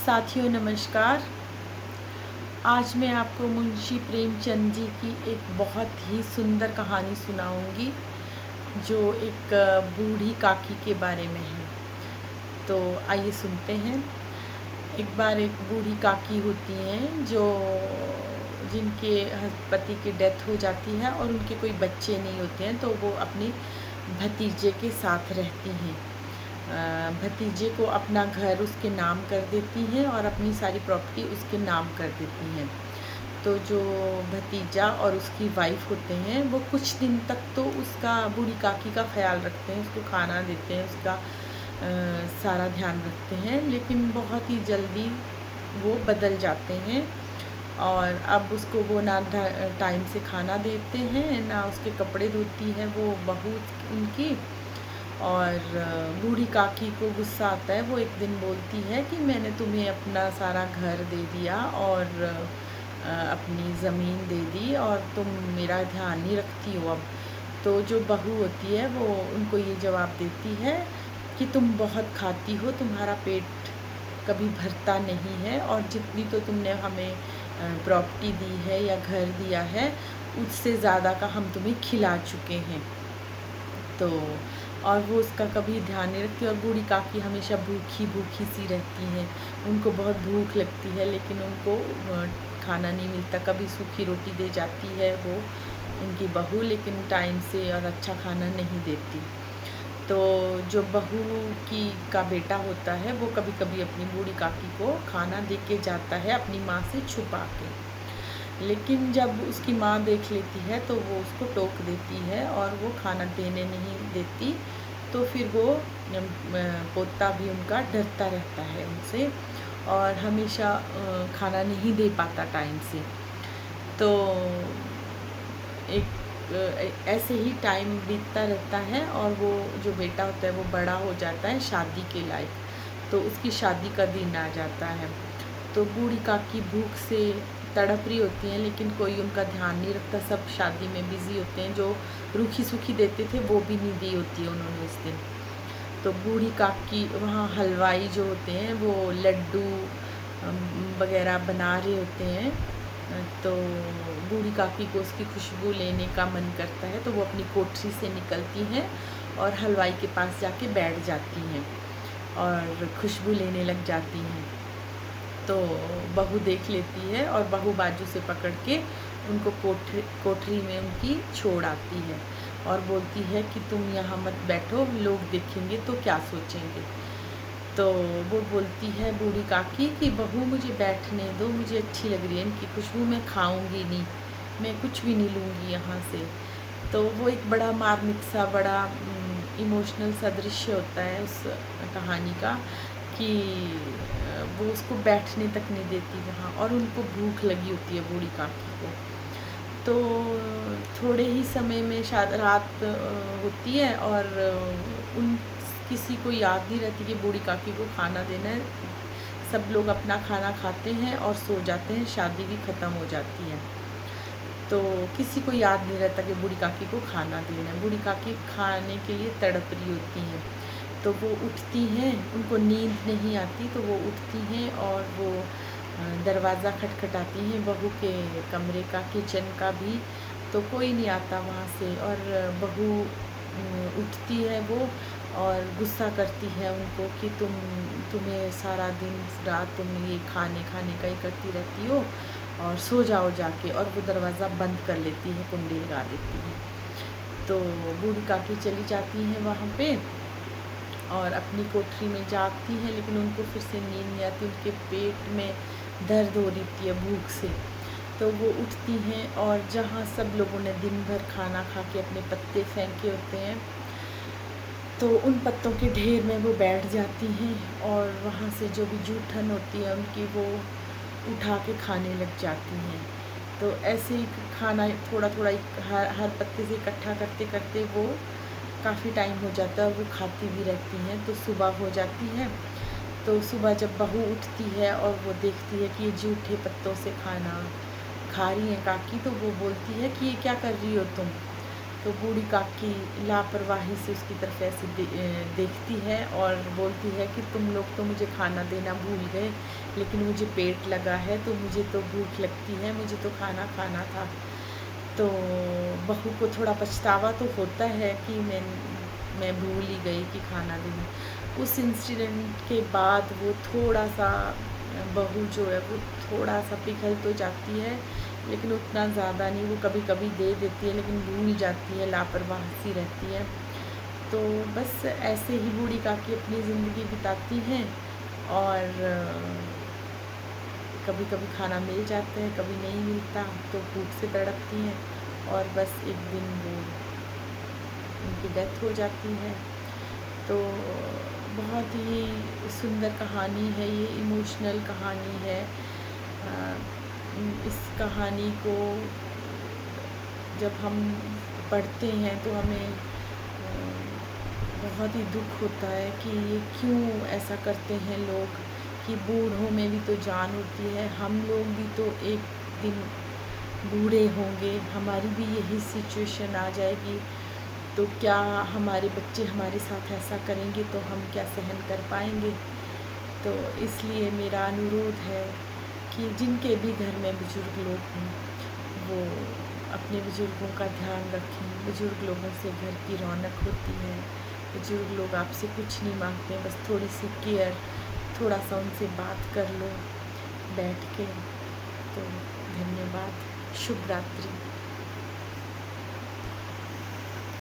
साथियों नमस्कार। आज मैं आपको मुंशी प्रेमचंद जी की एक बहुत ही सुंदर कहानी सुनाऊंगी जो एक बूढ़ी काकी के बारे में है। तो आइए सुनते हैं। एक बार एक बूढ़ी काकी होती हैं जो जिनके पति की डेथ हो जाती है और उनके कोई बच्चे नहीं होते हैं, तो वो अपनी भतीजे के साथ रहती हैं। भतीजे को अपना घर उसके नाम कर देती हैं और अपनी सारी प्रॉपर्टी उसके नाम कर देती हैं। तो जो भतीजा और उसकी वाइफ होते हैं वो कुछ दिन तक तो उसका बूढ़ी काकी का ख्याल रखते हैं, उसको खाना देते हैं, उसका सारा ध्यान रखते हैं, लेकिन बहुत ही जल्दी वो बदल जाते हैं और अब उसको वो ना टाइम से खाना देते हैं, ना उसके कपड़े धोती है वो बहू उनकी। और बूढ़ी काकी को गुस्सा आता है। वो एक दिन बोलती है कि मैंने तुम्हें अपना सारा घर दे दिया और अपनी ज़मीन दे दी और तुम मेरा ध्यान नहीं रखती हो अब। तो जो बहू होती है वो उनको ये जवाब देती है कि तुम बहुत खाती हो, तुम्हारा पेट कभी भरता नहीं है और जितनी तो तुमने हमें प्रॉपर्टी दी है या घर दिया है उससे ज़्यादा का हम तुम्हें खिला चुके हैं। तो और वो उसका कभी ध्यान नहीं रखती और बूढ़ी काकी हमेशा भूखी भूखी सी रहती हैं। उनको बहुत भूख लगती है लेकिन उनको खाना नहीं मिलता। कभी सूखी रोटी दे जाती है वो उनकी बहू, लेकिन टाइम से और अच्छा खाना नहीं देती। तो जो बहू की का बेटा होता है वो कभी कभी अपनी बूढ़ी काकी को खाना दे के जाता है अपनी माँ से छुपा के, लेकिन जब उसकी माँ देख लेती है तो वो उसको टोक देती है और वो खाना देने नहीं देती। तो फिर वो पोता भी उनका डरता रहता है उनसे और हमेशा खाना नहीं दे पाता टाइम से। तो एक ऐसे ही टाइम बीतता रहता है और वो जो बेटा होता है वो बड़ा हो जाता है शादी के लायक। तो उसकी शादी का दिन आ जाता है। तो बूढ़ी काकी भूख से तड़प रही होती हैं लेकिन कोई उनका ध्यान नहीं रखता, सब शादी में बिज़ी होते हैं। जो रूखी सूखी देते थे वो भी नहीं दी होती है उन्होंने उस दिन। तो बूढ़ी काकी वहाँ हलवाई जो होते हैं वो लड्डू वगैरह बना रहे होते हैं। तो बूढ़ी काकी को उसकी खुशबू लेने का मन करता है तो वो अपनी कोठरी से निकलती हैं और हलवाई के पास जाके बैठ जाती हैं और खुशबू लेने लग जाती हैं। तो बहू देख लेती है और बहू बाजू से पकड़ के उनको कोठरी में उनकी छोड़ आती है और बोलती है कि तुम यहाँ मत बैठो, लोग देखेंगे तो क्या सोचेंगे। तो वो बोलती है बूढ़ी काकी कि बहू मुझे बैठने दो, मुझे अच्छी लग रही है इनकी खुशबू, मैं खाऊंगी नहीं, मैं कुछ भी नहीं लूँगी यहाँ से। तो वो एक बड़ा मार्मिक सा बड़ा इमोशनल सा दृश्य होता है उस कहानी का कि वो उसको बैठने तक नहीं देती वहाँ और उनको भूख लगी होती है बूढ़ी काकी को। तो थोड़े ही समय में शायद रात होती है और उन किसी को याद नहीं रहती कि बूढ़ी काकी को खाना देना है। सब लोग अपना खाना खाते हैं और सो जाते हैं, शादी भी ख़त्म हो जाती है। तो किसी को याद नहीं रहता कि बूढ़ी काकी को खाना देना है। बूढ़ी काकी खाने के लिए तड़प रही होती हैं। तो वो उठती हैं, उनको नींद नहीं आती तो वो उठती हैं और वो दरवाज़ा खटखटाती हैं बहू के कमरे का, किचन का भी। तो कोई नहीं आता वहाँ से और बहू उठती है वो और गुस्सा करती है उनको कि तुम्हें सारा दिन रात तुम ये खाने का ही करती रहती हो और सो जाओ जाके। और वो दरवाज़ा बंद कर लेती है, कुंडी लगा देती है। तो बूढ़ी काकी चली जाती हैं वहाँ पे और अपनी कोठरी में जागती हैं, लेकिन उनको फिर से नींद नहीं आती, उनके पेट में दर्द हो रही थी भूख से। तो वो उठती हैं और जहाँ सब लोगों ने दिन भर खाना खा के अपने पत्ते फेंके होते हैं तो उन पत्तों के ढेर में वो बैठ जाती हैं और वहाँ से जो भी जूठन होती है उनकी वो उठा के खाने लग जाती हैं। तो ऐसे ही खाना थोड़ा थोड़ा हर पत्ते से इकट्ठा करते करते वो काफ़ी टाइम हो जाता है और वो खाती भी रहती हैं। तो सुबह हो जाती है। तो सुबह जब बहू उठती है और वो देखती है कि ये जूठे पत्तों से खाना खा रही हैं काकी, तो वो बोलती है कि ये क्या कर रही हो तुम। तो बूढ़ी काकी लापरवाही से उसकी तरफ ऐसे देखती है और बोलती है कि तुम लोग तो मुझे खाना देना भूल गए, लेकिन मुझे पेट लगा है तो मुझे तो भूख लगती है, मुझे तो खाना खाना था। तो बहू को थोड़ा पछतावा तो होता है कि मैं भूल ही गई कि खाना देना। उस इंसिडेंट के बाद वो थोड़ा सा बहू जो है वो थोड़ा सा पिघल तो जाती है, लेकिन उतना ज़्यादा नहीं। वो कभी कभी दे देती है लेकिन भूल जाती है, लापरवाह सी रहती है। तो बस ऐसे ही बूढ़ी काकी अपनी ज़िंदगी बिताती हैं और कभी कभी खाना मिल जाता है, कभी नहीं मिलता तो भूख से तड़पती हैं और बस एक दिन वो उनकी डेथ हो जाती है। तो बहुत ही सुंदर कहानी है ये, इमोशनल कहानी है। इस कहानी को जब हम पढ़ते हैं तो हमें बहुत ही दुख होता है कि ये क्यों ऐसा करते हैं लोग, कि बूढ़ों में भी तो जान होती है, हम लोग भी तो एक दिन बूढ़े होंगे, हमारी भी यही सिचुएशन आ जाएगी, तो क्या हमारे बच्चे हमारे साथ ऐसा करेंगे तो हम क्या सहन कर पाएंगे। तो इसलिए मेरा अनुरोध है कि जिनके भी घर में बुज़ुर्ग लोग हों वो अपने बुज़ुर्गों का ध्यान रखें। बुज़ुर्ग लोगों से घर की रौनक होती है। बुज़ुर्ग लोग आपसे कुछ नहीं मांगते, बस थोड़ी सी केयर, थोड़ा सा उनसे बात कर लो बैठ के। तो धन्यवाद, शुभ रात्रि।